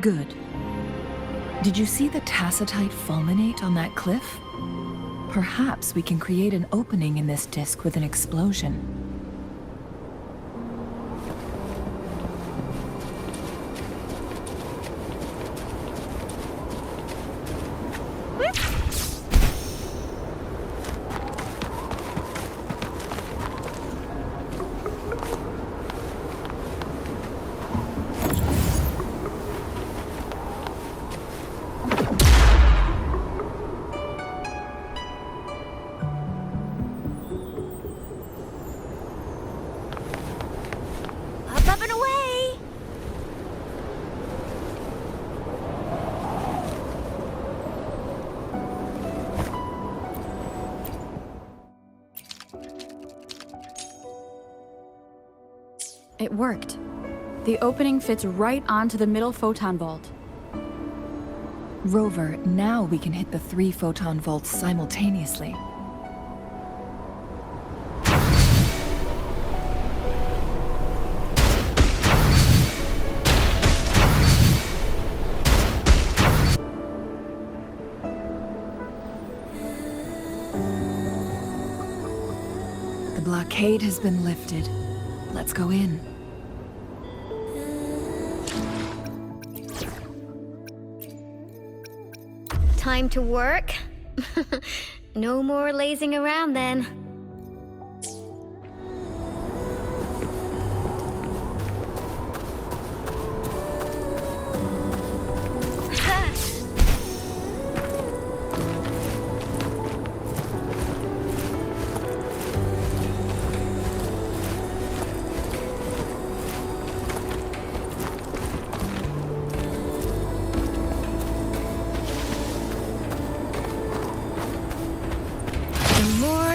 Good. Did you see the tacitite fulminate on that cliff? Perhaps we can create an opening in this disk with an explosion. Up and away! It worked. The opening fits right onto the middle photon vault. Rover, now we can hit the 3 photon vaults simultaneously. The blockade has been lifted. Let's go in. Time to work? No more lazing around then.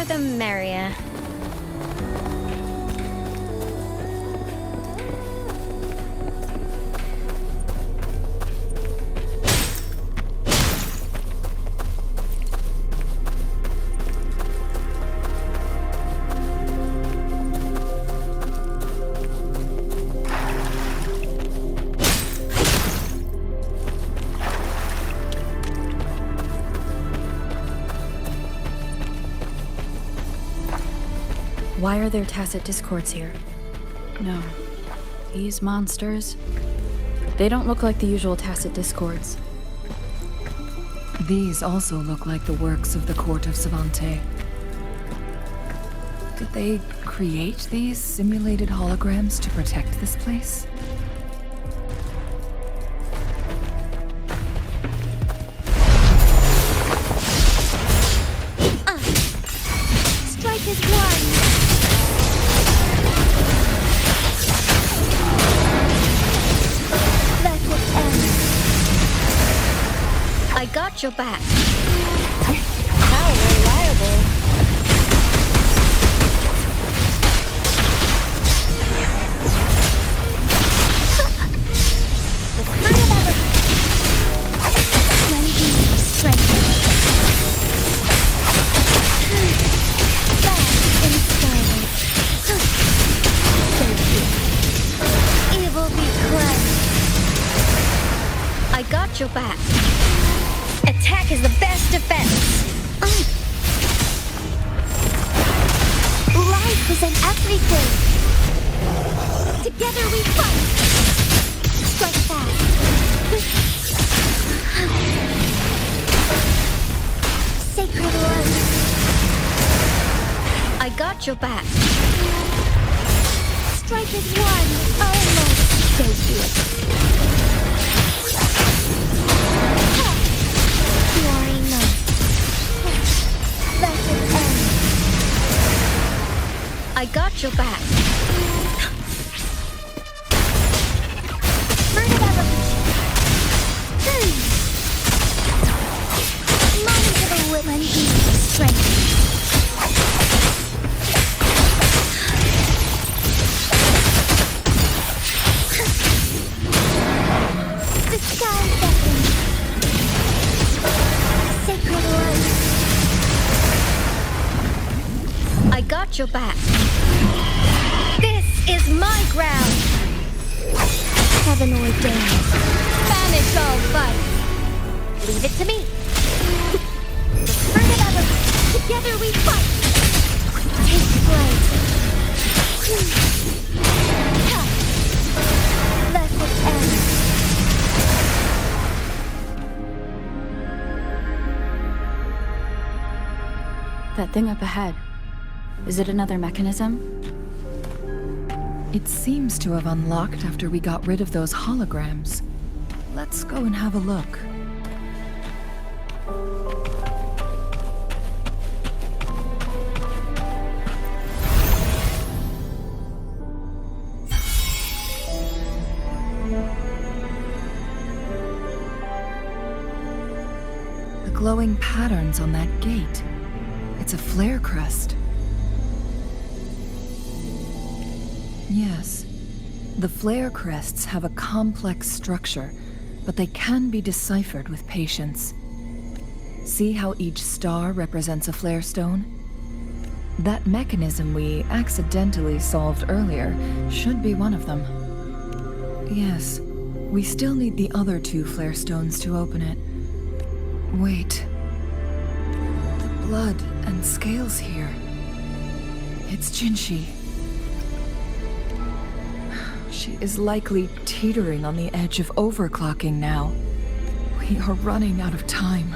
The merrier. Why are there tacit discords here? No. These monsters... They don't look like the usual tacit discords. These also look like the works of the court of Savante. Did they create these simulated holograms to protect this place? Strike is one! I got your back. How reliable. The fruit of everything. Strength. Fast and silent. Evil be cleansed. I got your back. Attack is the best defense. Life is in everything. Together we fight. Strike fast. Sacred light. I got your back. Strike is one. Almost. So be it. I got your back. Fruit of evolution. Money to the women strength. The sky beckons. Sacred light. I got your back. This is my ground. Heaven ordained. Banish all fight. Leave it to me. The spirit of ever. Together we fight. Take flight. Let it end. That thing up ahead. Is it another mechanism? It seems to have unlocked after we got rid of those holograms. Let's go and have a look. The glowing patterns on that gate. It's a flare crest. Yes. The flare crests have a complex structure, but they can be deciphered with patience. See how each star represents a flare stone? That mechanism we accidentally solved earlier should be one of them. Yes. We still need the other 2 flare stones to open it. Wait. The blood and scales here. It's Jinhsi. She is likely teetering on the edge of overclocking now. We are running out of time.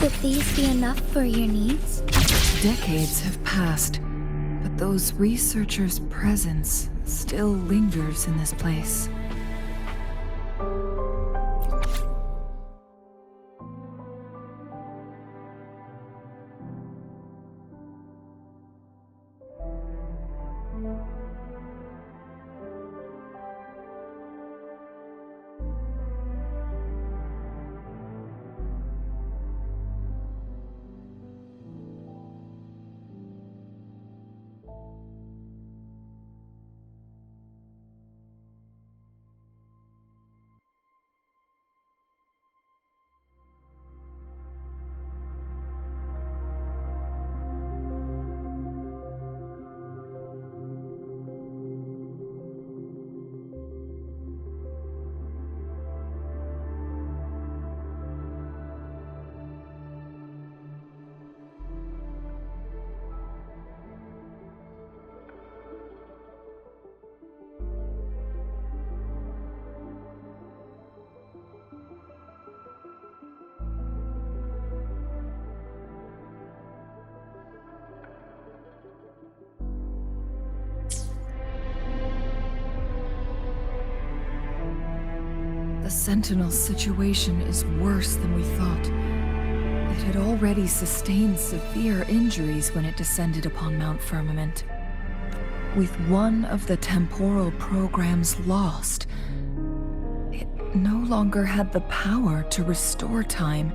Would these be enough for your needs? Decades have passed, but those researchers' presence still lingers in this place. The Sentinel's situation is worse than we thought. It had already sustained severe injuries when it descended upon Mount Firmament. With one of the temporal programs lost, it no longer had the power to restore time.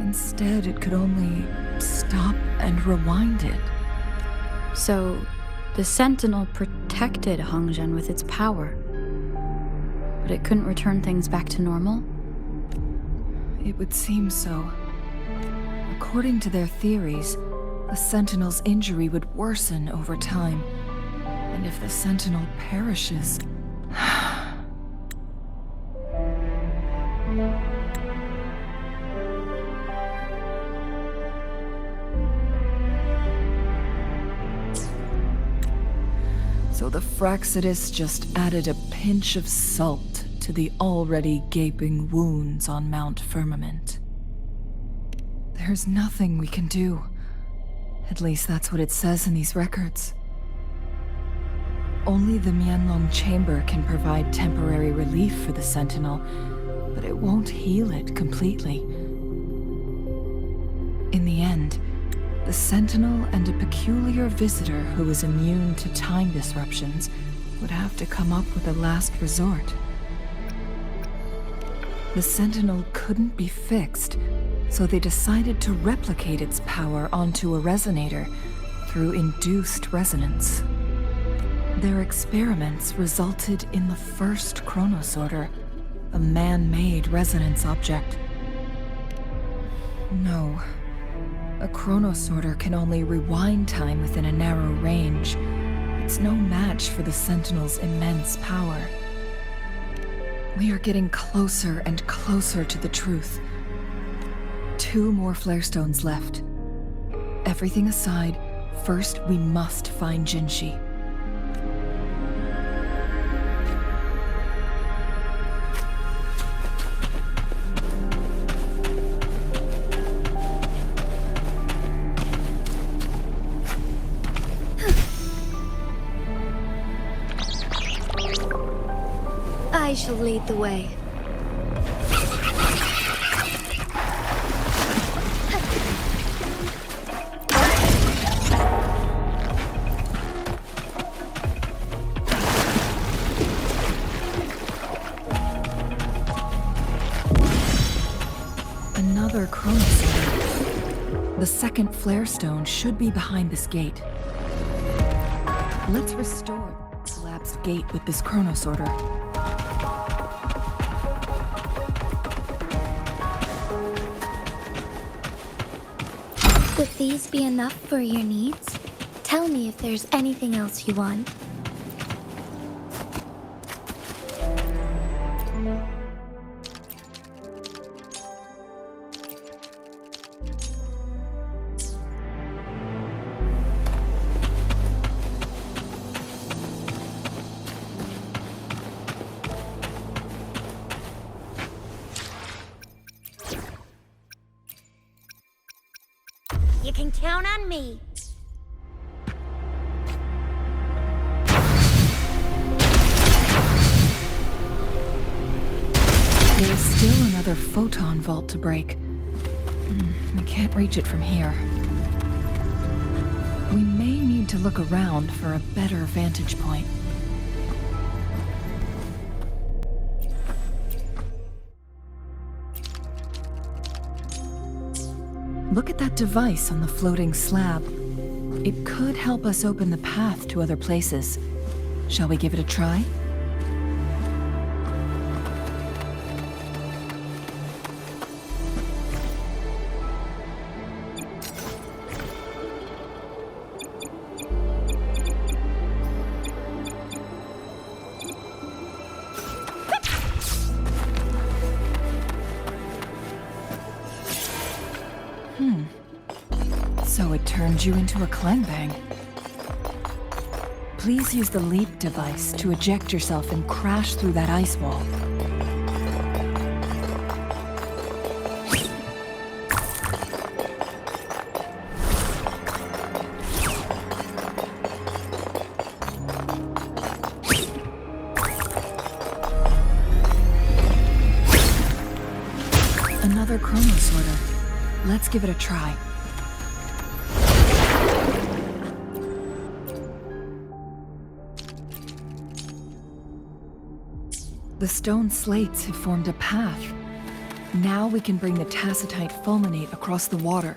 Instead, it could only stop and rewind it. So, the Sentinel protected Hongzhen with its power, but it couldn't return things back to normal? It would seem so. According to their theories, the Sentinel's injury would worsen over time. And if the Sentinel perishes... So the Fraxidus just added a pinch of salt to the already gaping wounds on Mount Firmament. There's nothing we can do. At least that's what it says in these records. Only the Mianlong Chamber can provide temporary relief for the Sentinel, but it won't heal it completely. In the end, The Sentinel and a peculiar visitor who is immune to time disruptions would have to come up with a last resort. The Sentinel couldn't be fixed, so they decided to replicate its power onto a resonator through induced resonance. Their experiments resulted in the first chronosorter, a man-made resonance object. No. A chronosorter can only rewind time within a narrow range. It's no match for the Sentinel's immense power. We are getting closer and closer to the truth. 2 more flare stones left. Everything aside, first we must find Jinhsi. I shall lead the way. Another chronosorter. The second flare stone should be behind this gate. Let's restore the collapsed gate with this chronosorter. Would these be enough for your needs? Tell me if there's anything else you want. You can count on me. There is still another photon vault to break. We can't reach it from here. We may need to look around for a better vantage point. Look at that device on the floating slab. It could help us open the path to other places. Shall we give it a try? So it turned you into a clangbang. Please use the leap device to eject yourself and crash through that ice wall. Another chronosorter. Let's give it a try. The stone slates have formed a path. Now we can bring the tacitite fulminate across the water.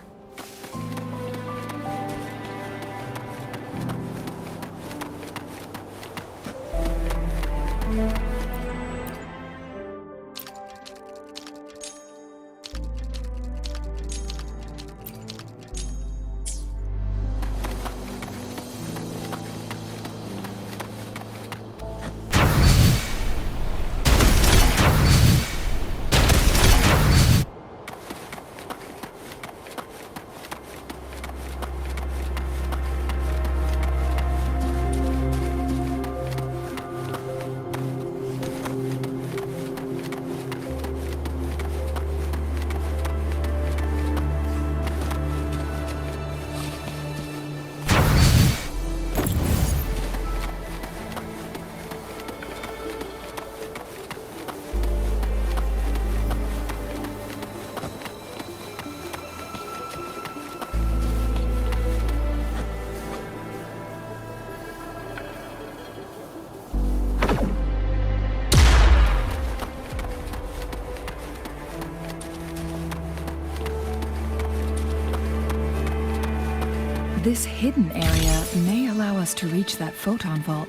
This hidden area may allow us to reach that photon vault.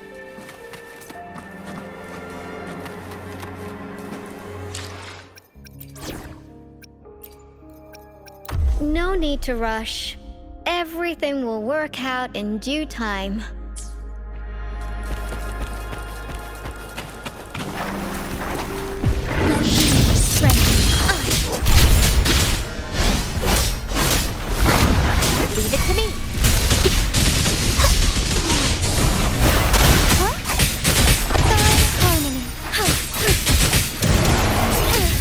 No need to rush. Everything will work out in due time. Leave it to me. Huh? Fine harmony.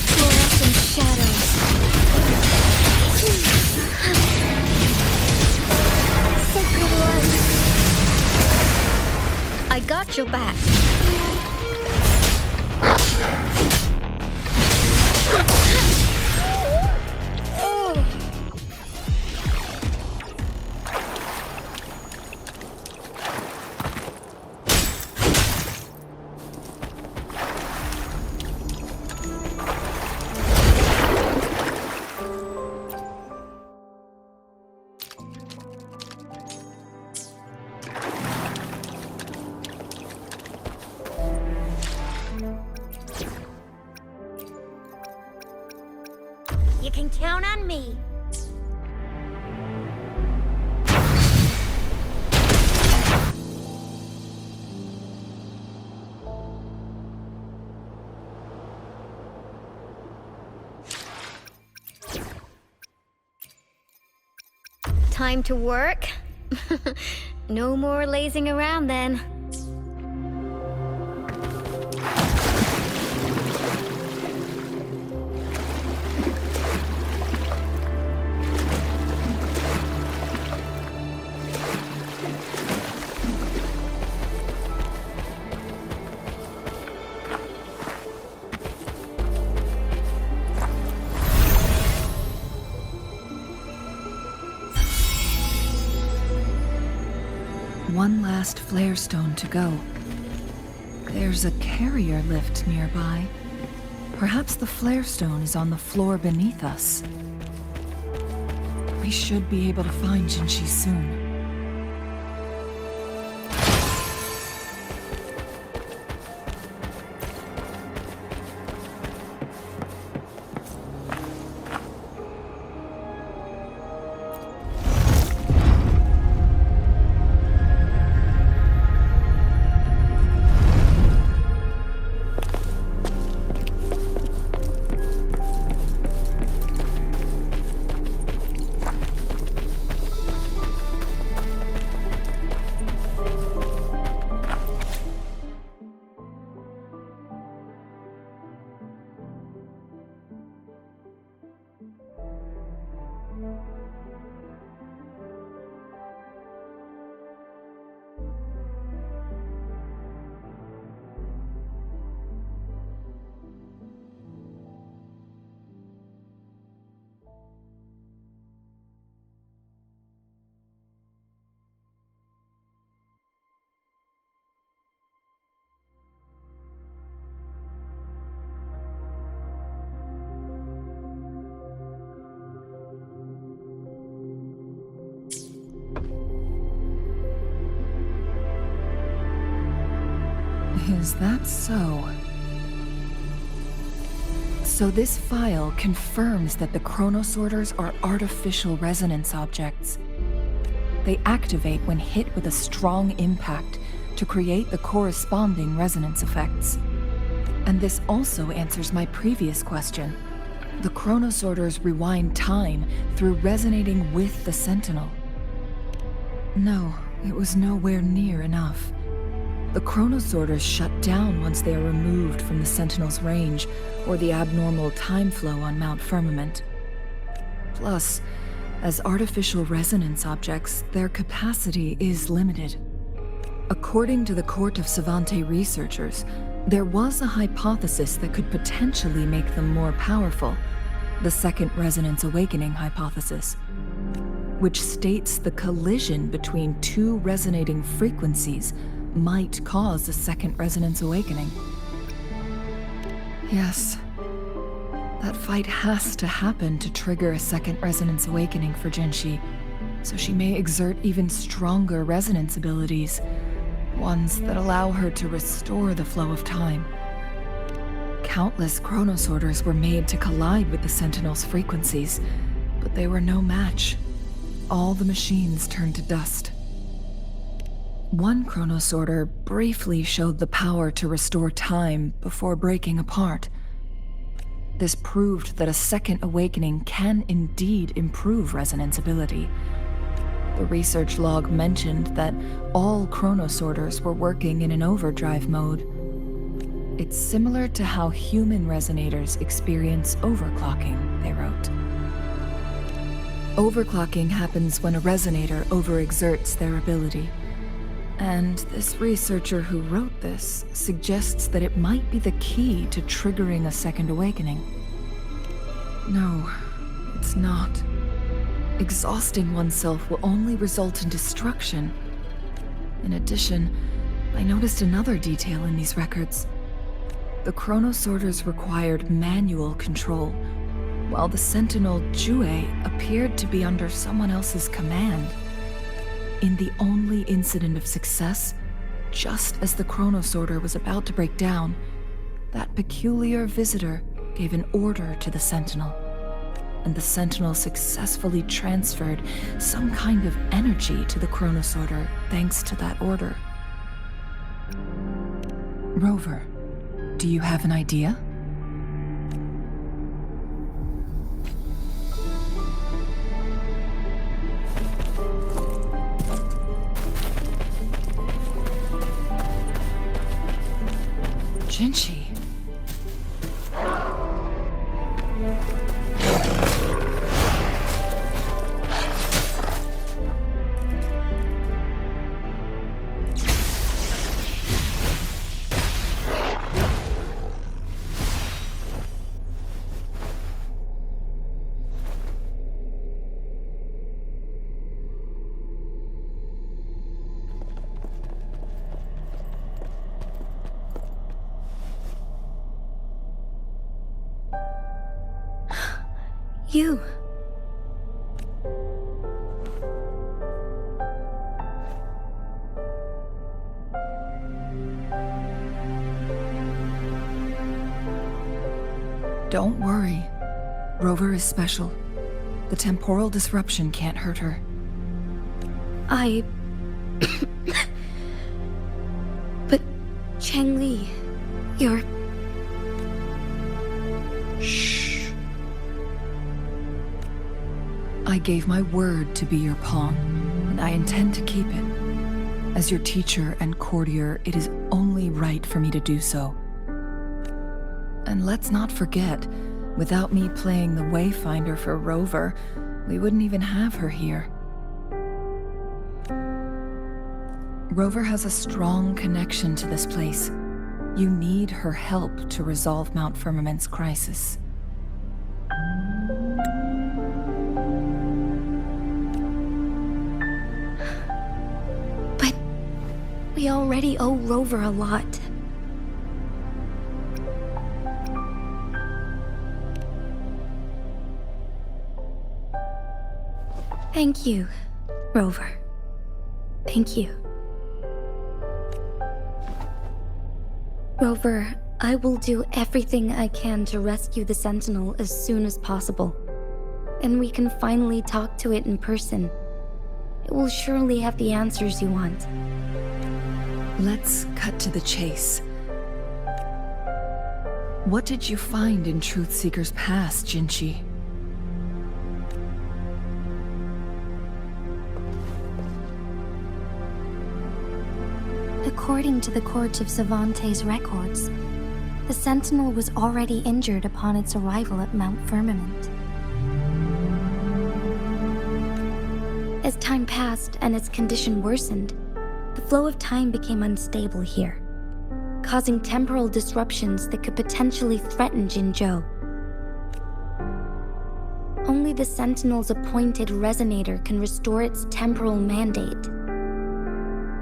Fluorescent shadows. Sacred light. I got your back. You can count on me. Time to work? No more lazing around then. One last flare stone to go. There's a carrier lift nearby. Perhaps the flare stone is on the floor beneath us. We should be able to find Jinhsi soon. Is that so? So this file confirms that the chronosorters are artificial resonance objects. They activate when hit with a strong impact to create the corresponding resonance effects. And this also answers my previous question. The chronosorters rewind time through resonating with the Sentinel. No, it was nowhere near enough. The chronosorters shut down once they are removed from the Sentinel's range or the abnormal time flow on Mount Firmament. Plus, as artificial resonance objects, their capacity is limited. According to the Court of Savante researchers, there was a hypothesis that could potentially make them more powerful, the Second Resonance Awakening hypothesis, which states the collision between two resonating frequencies might cause a second resonance awakening. Yes, that fight has to happen to trigger a second resonance awakening for Jinhsi. so she may exert even stronger resonance abilities, ones that allow her to restore the flow of time. Countless chronosorters were made to collide with the Sentinel's frequencies, but they were no match. All the machines turned to dust. One chronosorter briefly showed the power to restore time before breaking apart. This proved that a second awakening can indeed improve resonance ability. The research log mentioned that all chronosorters were working in an overdrive mode. It's similar to how human resonators experience overclocking, they wrote. Overclocking happens when a resonator overexerts their ability. And this researcher who wrote this suggests that it might be the key to triggering a second awakening. No, it's not. Exhausting oneself will only result in destruction. In addition, I noticed another detail in these records. The chronosorters required manual control, while the Sentinel Jue appeared to be under someone else's command. In the only incident of success, just as the chronosorter was about to break down, that peculiar visitor gave an order to the Sentinel, and the Sentinel successfully transferred some kind of energy to the chronosorter thanks to that order. Rover, do you have an idea? Jinhsi. You. Don't worry. Rover is special. The temporal disruption can't hurt her. But Changli, you're... Shh. I gave my word to be your pawn, and I intend to keep it. As your teacher and courtier, it is only right for me to do so. And let's not forget, without me playing the Wayfinder for Rover, we wouldn't even have her here. Rover has a strong connection to this place. You need her help to resolve Mount Firmament's crisis. But we already owe Rover a lot. Thank you, Rover. Thank you. Rover, I will do everything I can to rescue the Sentinel as soon as possible. And we can finally talk to it in person. It will surely have the answers you want. Let's cut to the chase. What did you find in Truthseeker's past, Jinhsi? According to the Court of Savante's records, the Sentinel was already injured upon its arrival at Mount Firmament. As time passed and its condition worsened, the flow of time became unstable here, causing temporal disruptions that could potentially threaten Jinzhou. Only the Sentinel's appointed resonator can restore its temporal mandate.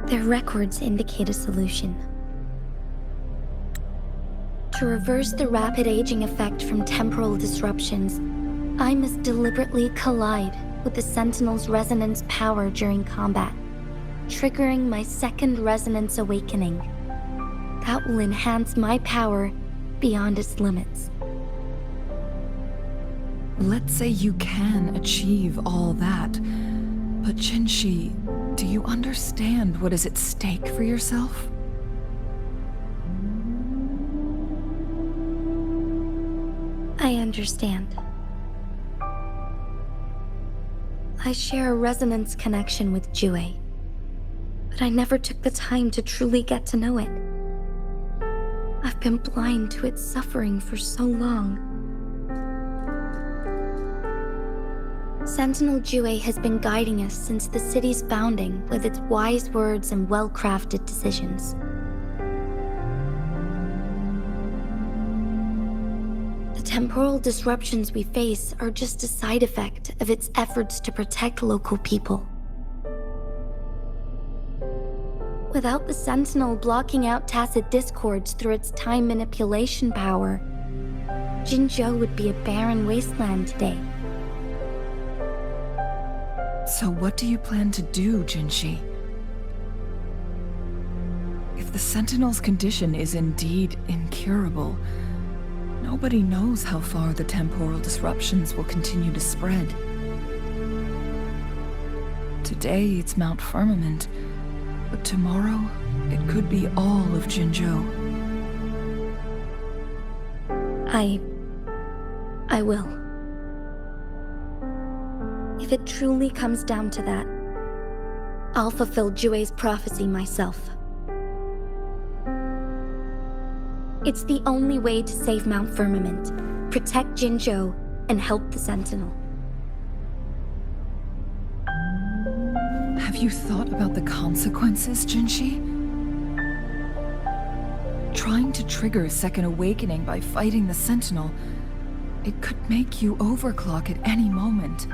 Their records indicate a solution. To reverse the rapid aging effect from temporal disruptions, I must deliberately collide with the Sentinel's resonance power during combat, triggering my second resonance awakening. That will enhance my power beyond its limits. Let's say you can achieve all that, but Jinhsi, do you understand what is at stake for yourself? I understand. I share a resonance connection with Jue, but I never took the time to truly get to know it. I've been blind to its suffering for so long. Sentinel Jue has been guiding us since the city's founding with its wise words and well-crafted decisions. The temporal disruptions we face are just a side effect of its efforts to protect local people. Without the Sentinel blocking out tacit discords through its time manipulation power, Jinzhou would be a barren wasteland today. So what do you plan to do, Jinhsi? If the Sentinel's condition is indeed incurable, nobody knows how far the temporal disruptions will continue to spread. Today it's Mount Firmament, but tomorrow it could be all of Jinzhou. I will. If it truly comes down to that, I'll fulfill Jue's prophecy myself. It's the only way to save Mount Firmament, protect Jinzhou, and help the Sentinel. Have you thought about the consequences, Jinhsi? Trying to trigger a second awakening by fighting the Sentinel, it could make you overclock at any moment.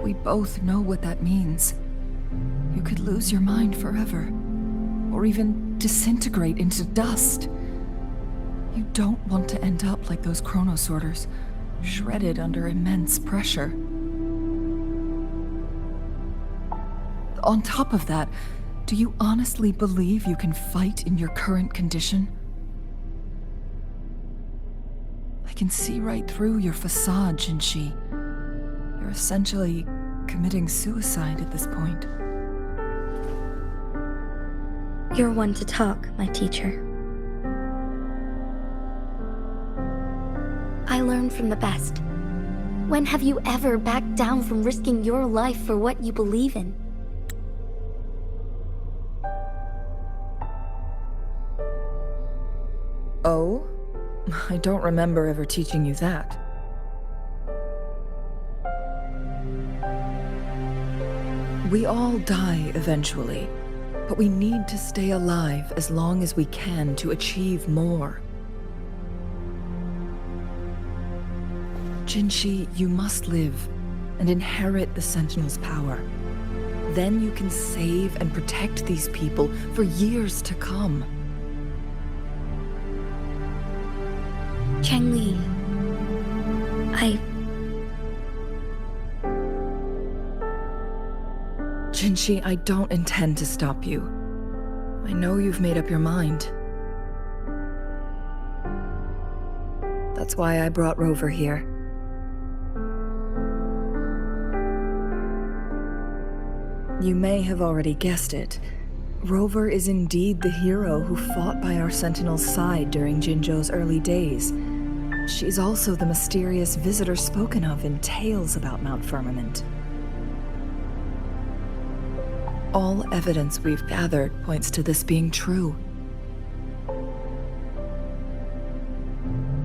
We both know what that means. You could lose your mind forever, or even disintegrate into dust. You don't want to end up like those chronosorters, shredded under immense pressure. On top of that, do you honestly believe you can fight in your current condition? I can see right through your facade, Jinhsi. You're essentially committing suicide at this point. You're one to talk, my teacher. I learn from the best. When have you ever backed down from risking your life for what you believe in? Oh? I don't remember ever teaching you that. We all die eventually, but we need to stay alive as long as we can to achieve more. Jinhsi, you must live and inherit the Sentinel's power. Then you can save and protect these people for years to come. Changli, Jinhsi, I don't intend to stop you. I know you've made up your mind. That's why I brought Rover here. You may have already guessed it. Rover is indeed the hero who fought by our Sentinel's side during Jinzhou's early days. She's also the mysterious visitor spoken of in tales about Mount Firmament. All evidence we've gathered points to this being true.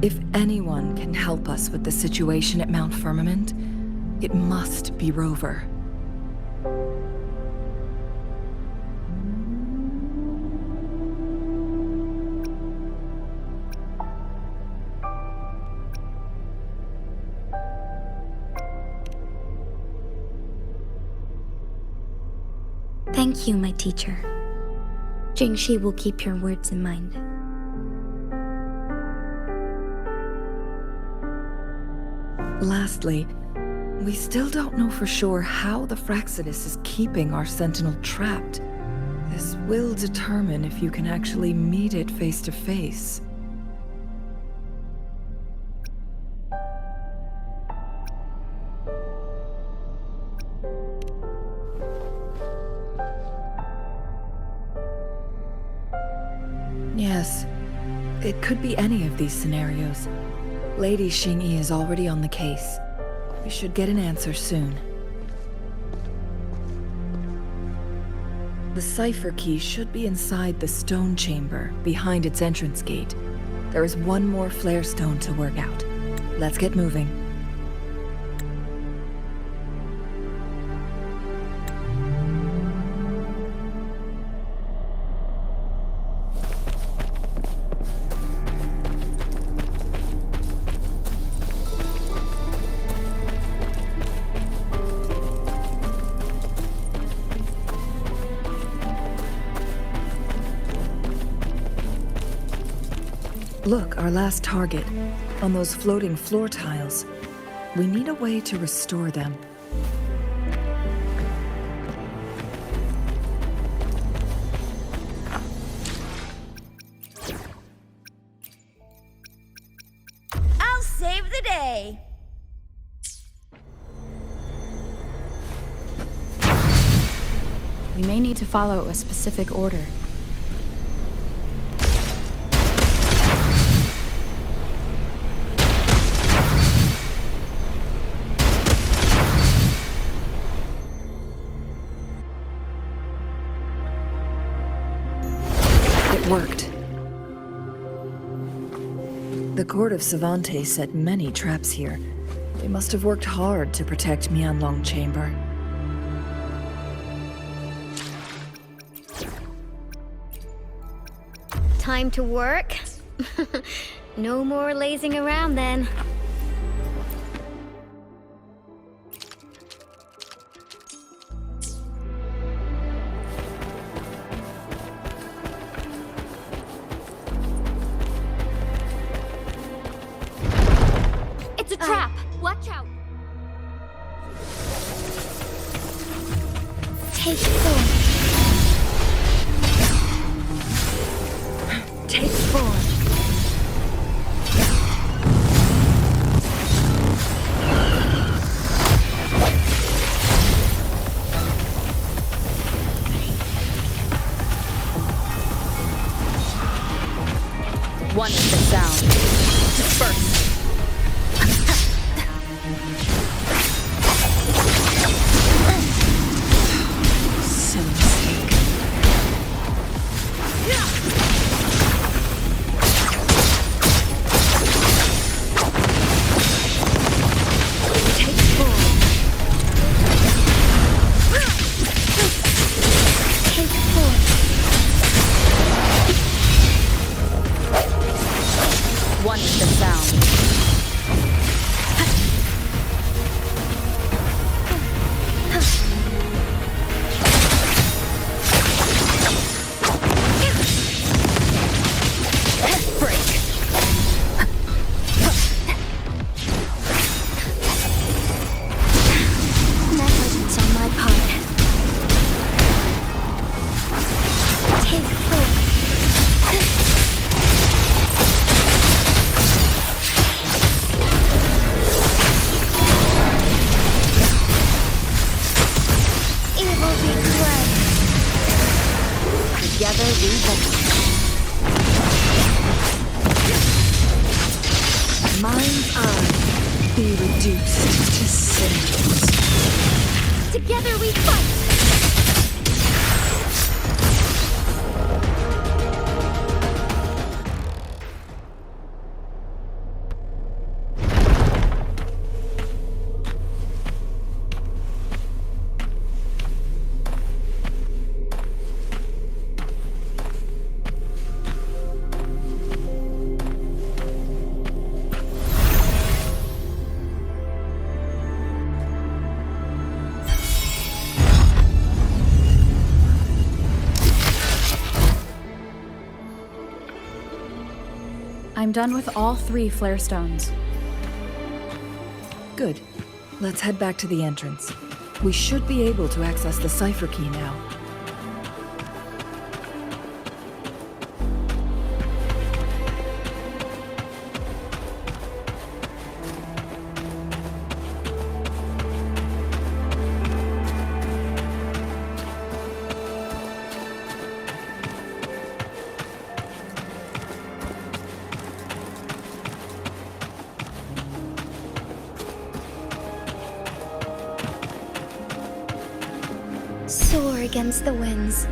If anyone can help us with the situation at Mount Firmament, it must be Rover. Thank you, my teacher. Jinhsi will keep your words in mind. Lastly, we still don't know for sure how the Fraxinus is keeping our Sentinel trapped. This will determine if you can actually meet it face to face. Yes, it could be any of these scenarios. Lady Xingyi is already on the case. We should get an answer soon. The cipher key should be inside the stone chamber, behind its entrance gate. There is one more flare stone to work out. Let's get moving. Look, our last target, on those floating floor tiles. We need a way to restore them. I'll save the day! We may need to follow a specific order. Worked. The court of Savante set many traps here. They must have worked hard to protect Mianlong Chamber. Time to work? No more lazing around then. It's a trap! Watch out! Take 4. Take 4. One with the sound. Disperse. Silly mistake. Take 4. Take 4. One with the sound. Negligence on my part. Take 4. Evil be fled. Together we hold. Mind's eye be reduced to cinders. Together we fight. I'm done with all 3 flare stones. Good. Let's head back to the entrance. We should be able to access the cipher key now. Soar against the winds.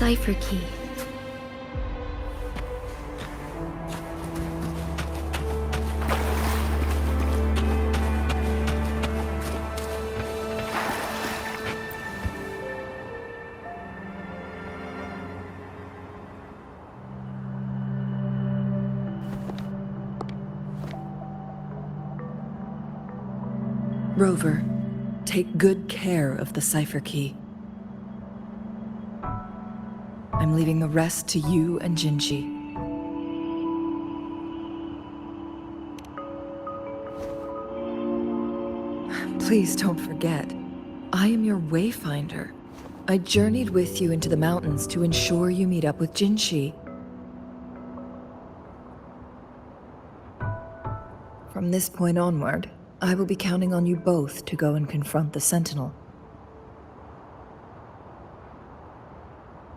Cipher key. Rover, take good care of the cipher key. I'm leaving the rest to you and Jinhsi. Please don't forget, I am your wayfinder. I journeyed with you into the mountains to ensure you meet up with Jinhsi. From this point onward, I will be counting on you both to go and confront the Sentinel.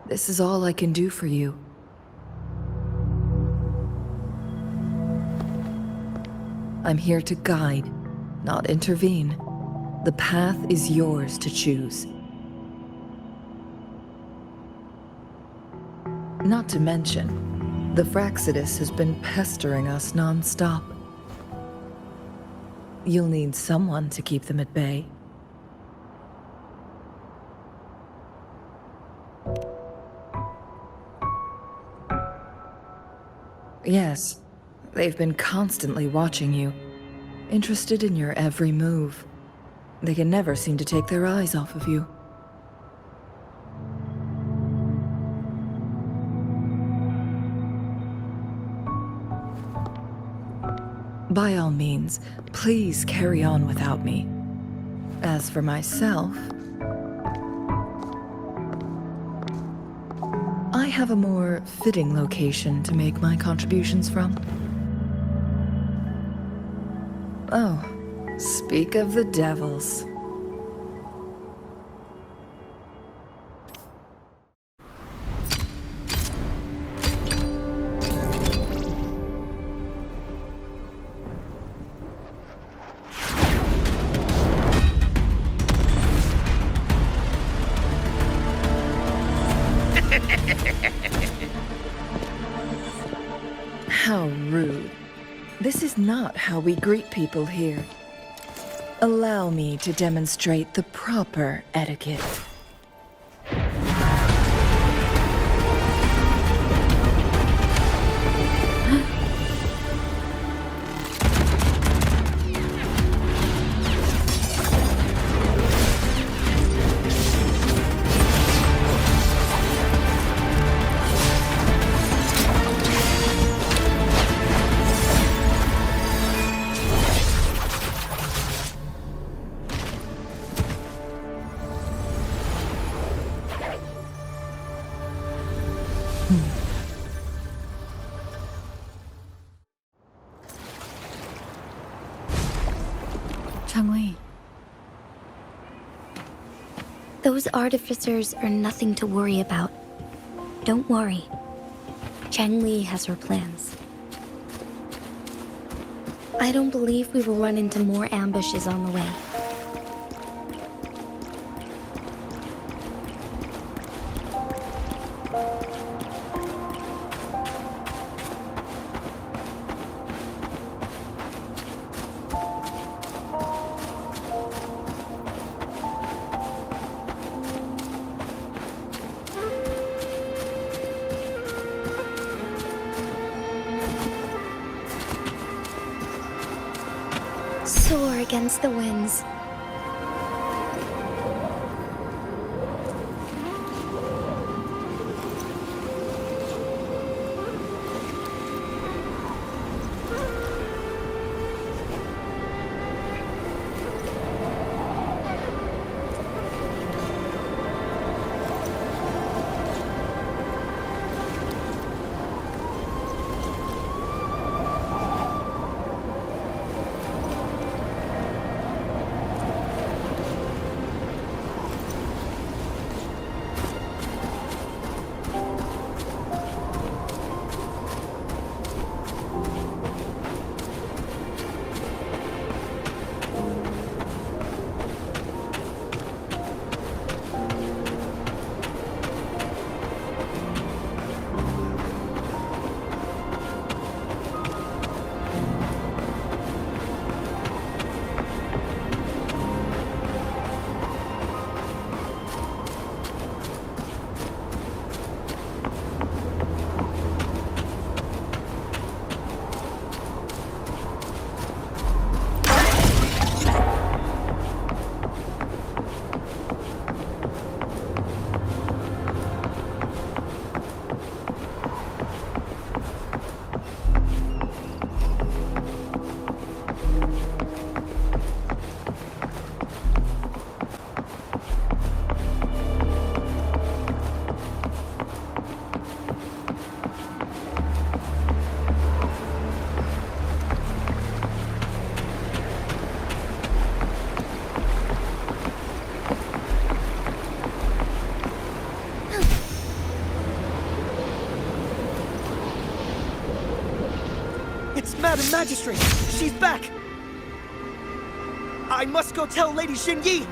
This is all I can do for you. I'm here to guide, not intervene. The path is yours to choose. Not to mention, the Fraxidus has been pestering us non-stop. You'll need someone to keep them at bay. Yes, they've been constantly watching you, interested in your every move. They can never seem to take their eyes off of you. By all means, please carry on without me. As for myself, I have a more fitting location to make my contributions from. Oh, speak of the devils. How rude. This is not how we greet people here. Allow me to demonstrate the proper etiquette. Changli. Those artificers are nothing to worry about. Don't worry. Changli has her plans. I don't believe we will run into more ambushes on the way. Soar against the winds. Madam Magistrate! She's back! I must go tell Lady Jinhsi!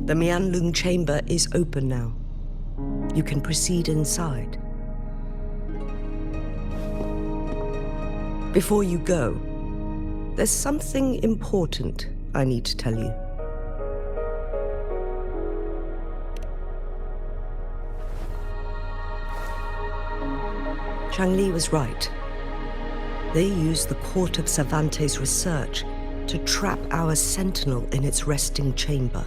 The Mianlung chamber is open now. You can proceed inside. Before you go, there's something important I need to tell you. Changli was right. They used the Court of Cervantes' research to trap our Sentinel in its resting chamber.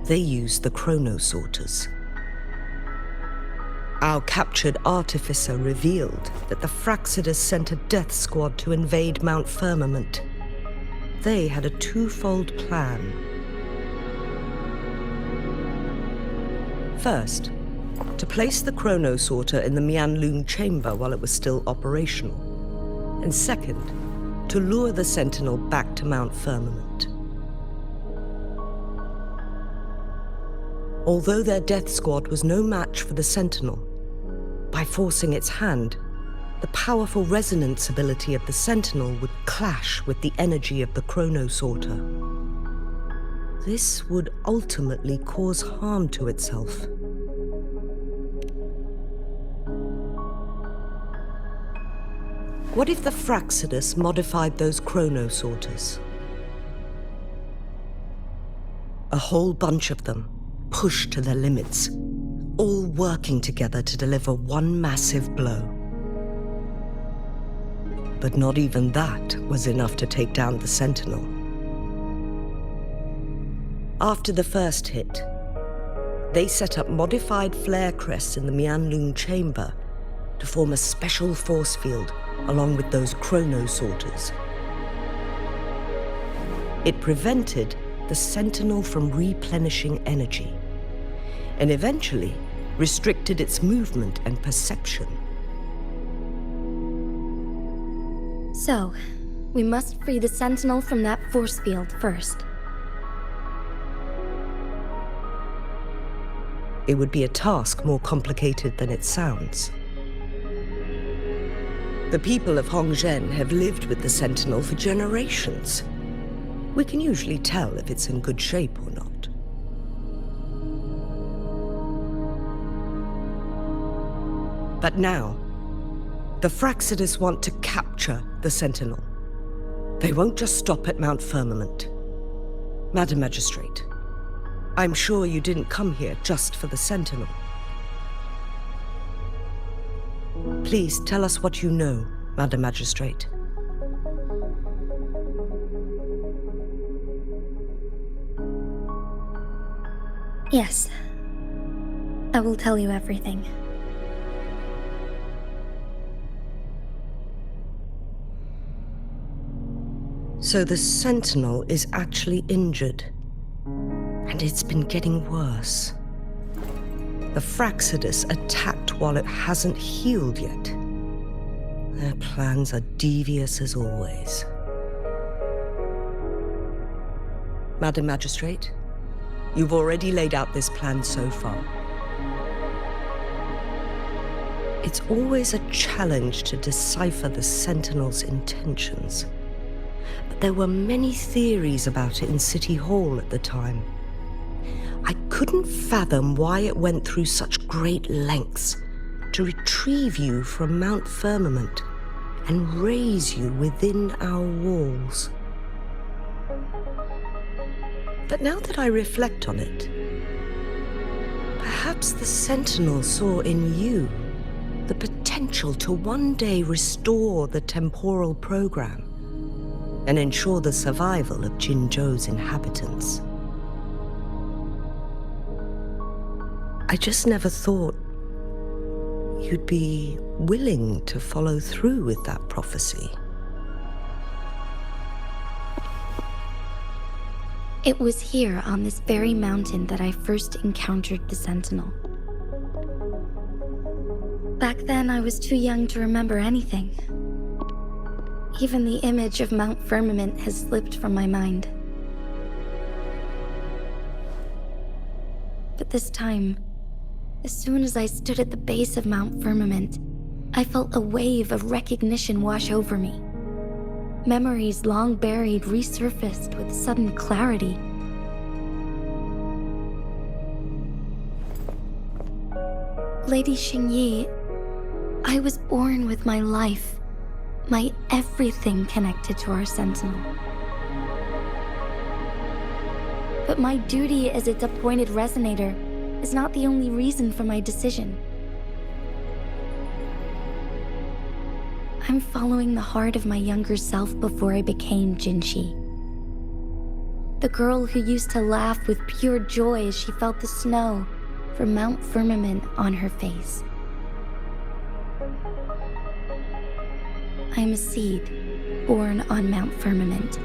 They used the chronosorters. Our captured artificer revealed that the Fraxidus sent a death squad to invade Mount Firmament. They had a twofold plan. First, to place the chronosorter in the Mianlung chamber while it was still operational. And second, to lure the Sentinel back to Mount Firmament. Although their death squad was no match for the Sentinel, by forcing its hand, the powerful resonance ability of the Sentinel would clash with the energy of the Chronosorter. This would ultimately cause harm to itself. What if the Fraxidus modified those Chronosorters? A whole bunch of them, pushed to their limits, all working together to deliver one massive blow. But not even that was enough to take down the Sentinel. After the first hit, they set up modified flare crests in the Mianlun chamber to form a special force field along with those Chronosorters. It prevented the Sentinel from replenishing energy, and eventually restricted its movement and perception. So, we must free the Sentinel from that force field first. It would be a task more complicated than it sounds. The people of Hongzhen have lived with the Sentinel for generations. We can usually tell if it's in good shape or not. But now, the Fraxidus want to capture the Sentinel. They won't just stop at Mount Firmament. Madam Magistrate, I'm sure you didn't come here just for the Sentinel. Please tell us what you know, Madam Magistrate. Yes. I will tell you everything. So the Sentinel is actually injured. And it's been getting worse. The Fraxidus attacked while it hasn't healed yet. Their plans are devious as always. Madam Magistrate, you've already laid out this plan so far. It's always a challenge to decipher the Sentinel's intentions. But there were many theories about it in City Hall at the time. I couldn't fathom why it went through such great lengths to retrieve you from Mount Firmament and raise you within our walls. But now that I reflect on it, perhaps the Sentinel saw in you the potential to one day restore the temporal program and ensure the survival of Jinzhou's inhabitants. I just never thought you'd be willing to follow through with that prophecy. It was here on this very mountain that I first encountered the Sentinel. Back then, I was too young to remember anything. Even the image of Mount Firmament has slipped from my mind. But this time, as soon as I stood at the base of Mount Firmament, I felt a wave of recognition wash over me. Memories long buried resurfaced with sudden clarity. Lady Xingyi, I was born with my life, my everything connected to our Sentinel. But my duty as its appointed resonator is not the only reason for my decision. I'm following the heart of my younger self before I became Jinhsi. The girl who used to laugh with pure joy as she felt the snow from Mount Firmament on her face. I am a seed born on Mount Firmament,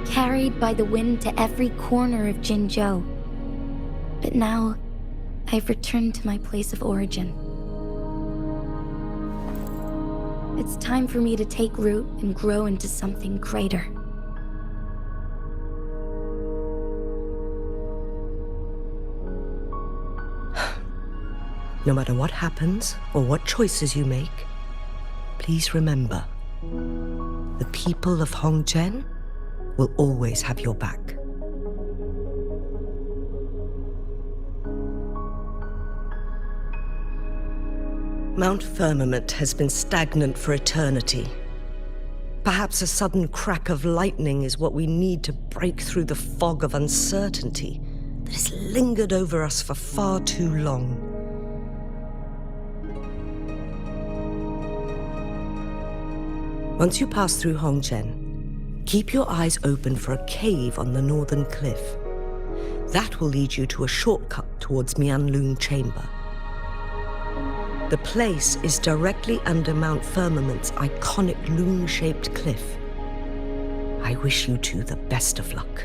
carried by the wind to every corner of Jinzhou. But now, I've returned to my place of origin. It's time for me to take root and grow into something greater. No matter what happens or what choices you make, Please remember, the people of Hongzhen will always have your back. Mount Firmament has been stagnant for eternity. Perhaps a sudden crack of lightning is what we need to break through the fog of uncertainty that has lingered over us for far too long. Once you pass through Hongzhen, keep your eyes open for a cave on the northern cliff. That will lead you to a shortcut towards Mianlun Chamber. The place is directly under Mount Firmament's iconic loon-shaped cliff. I wish you two the best of luck.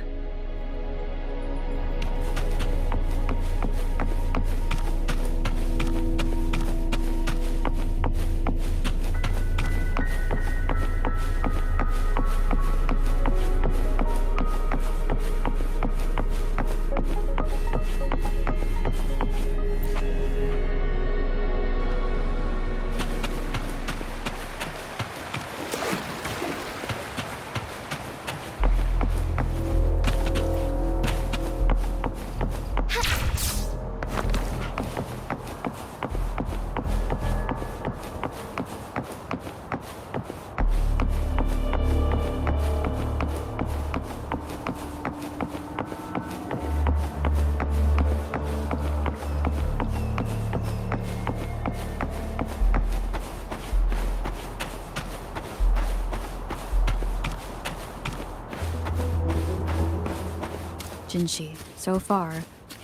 Jinhsi, so far,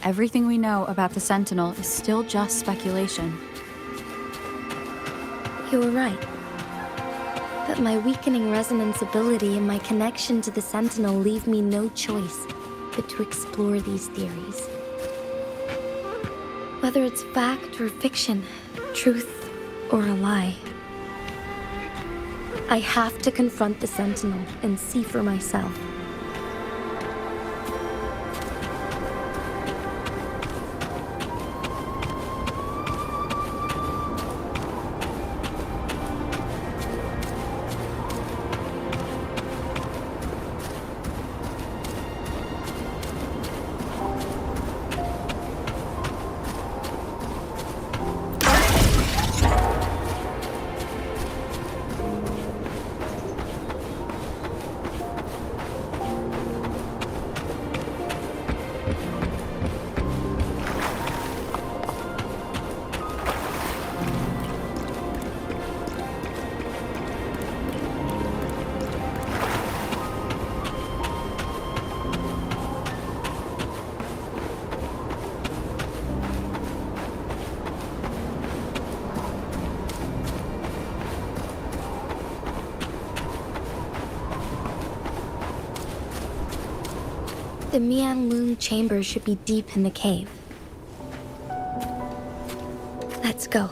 everything we know about the Sentinel is still just speculation. You were right. But my weakening resonance ability and my connection to the Sentinel leave me no choice but to explore these theories. Whether it's fact or fiction, truth or a lie. I have to confront the Sentinel and see for myself. The Mianlun Chamber should be deep in the cave. Let's go.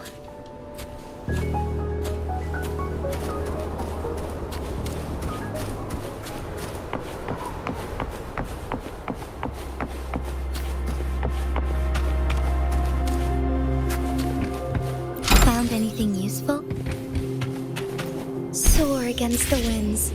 Found anything useful? Soar against the winds.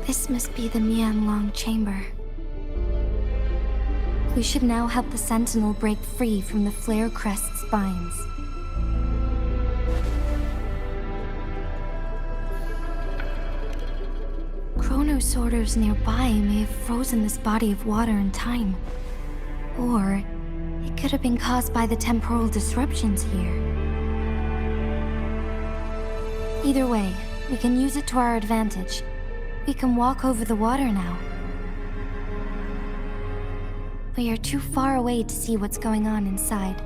This must be the Mianlun Chamber. We should now help the Sentinel break free from the Flare Crest's spines. Chronosorters nearby may have frozen this body of water in time. Or It could have been caused by the temporal disruptions here. Either way, we can use it to our advantage. We can walk over the water now. We are too far away to see what's going on inside.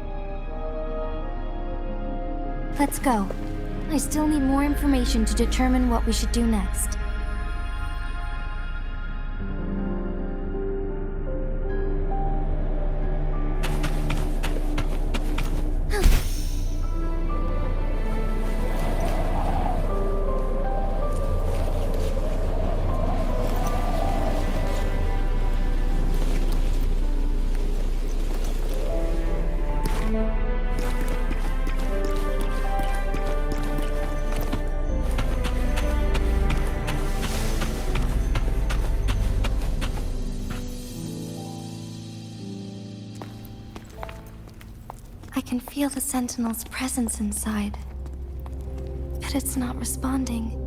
Let's go. I still need more information to determine what we should do next. I can feel the Sentinel's presence inside, but it's not responding.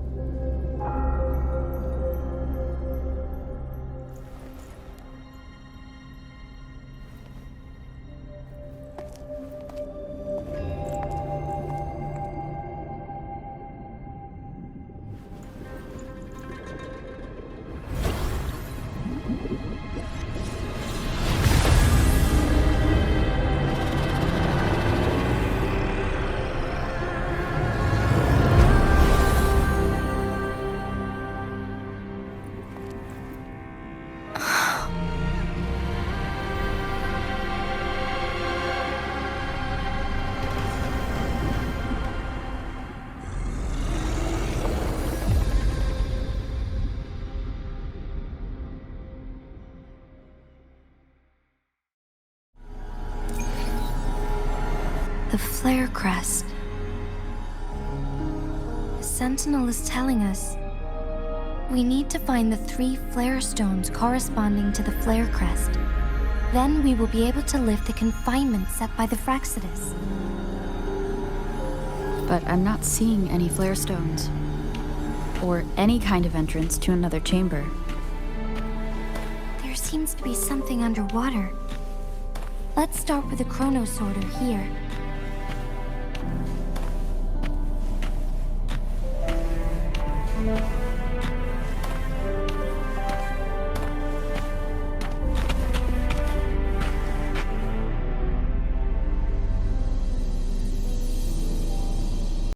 The flare crest. The Sentinel is telling us we need to find the 3 flare stones corresponding to the flare crest. Then we will be able to lift the confinement set by the Fraxidus. But I'm not seeing any flare stones. Or any kind of entrance to another chamber. There seems to be something underwater. Let's start with the chrono sorter here.